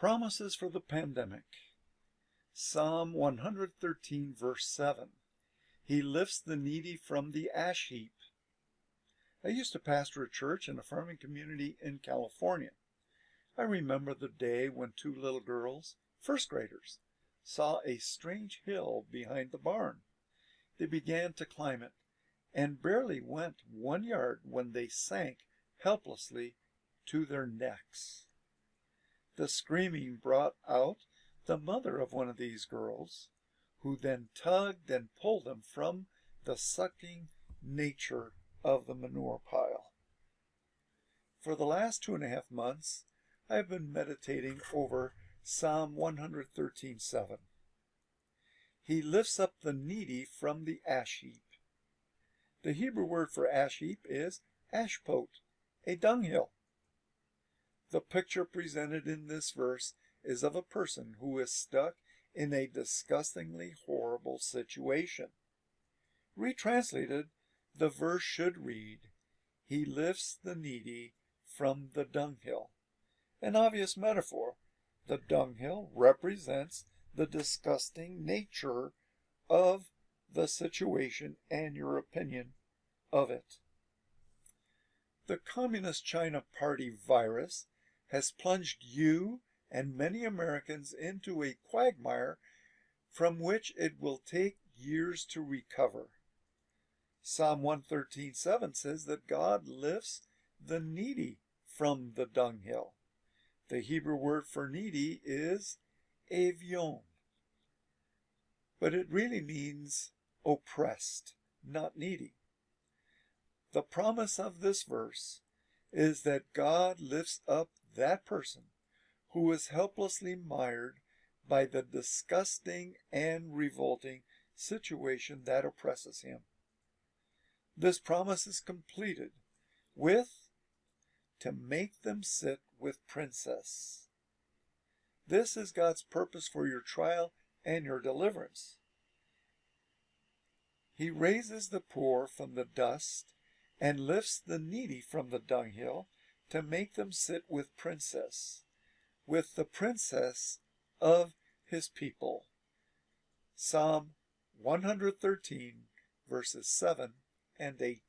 Promises for the pandemic. Psalm 113, verse 7. He lifts the needy from the ash heap. I used to pastor a church in a farming community in California. I remember the day when two little girls, first graders, saw a strange hill behind the barn. They began to climb it and barely went 1 yard when they sank helplessly to their necks. The screaming brought out the mother of one of these girls, who then tugged and pulled them from the sucking nature of the manure pile. For the last 2.5 months, I have been meditating over Psalm 113:7. He lifts up the needy from the ash heap. The Hebrew word for ash heap is ashpot, a dunghill. The picture presented in this verse is of a person who is stuck in a disgustingly horrible situation. Retranslated, the verse should read, He lifts the needy from the dunghill. An obvious metaphor. The dunghill represents the disgusting nature of the situation and your opinion of it. The Communist China Party virus has plunged you and many Americans into a quagmire from which it will take years to recover. Psalm 113:7 says that God lifts the needy from the dunghill. The Hebrew word for needy is evyōn, but it really means oppressed, not needy. The promise of this verse is that God lifts up that person who is helplessly mired by the disgusting and revolting situation that oppresses him. This promise is completed with to make them sit with princess. This is God's purpose for your trial and your deliverance. He raises the poor from the dust and lifts the needy from the dunghill to make them sit with princess, with the princess of his people. Psalm 113, verses 7 and 8.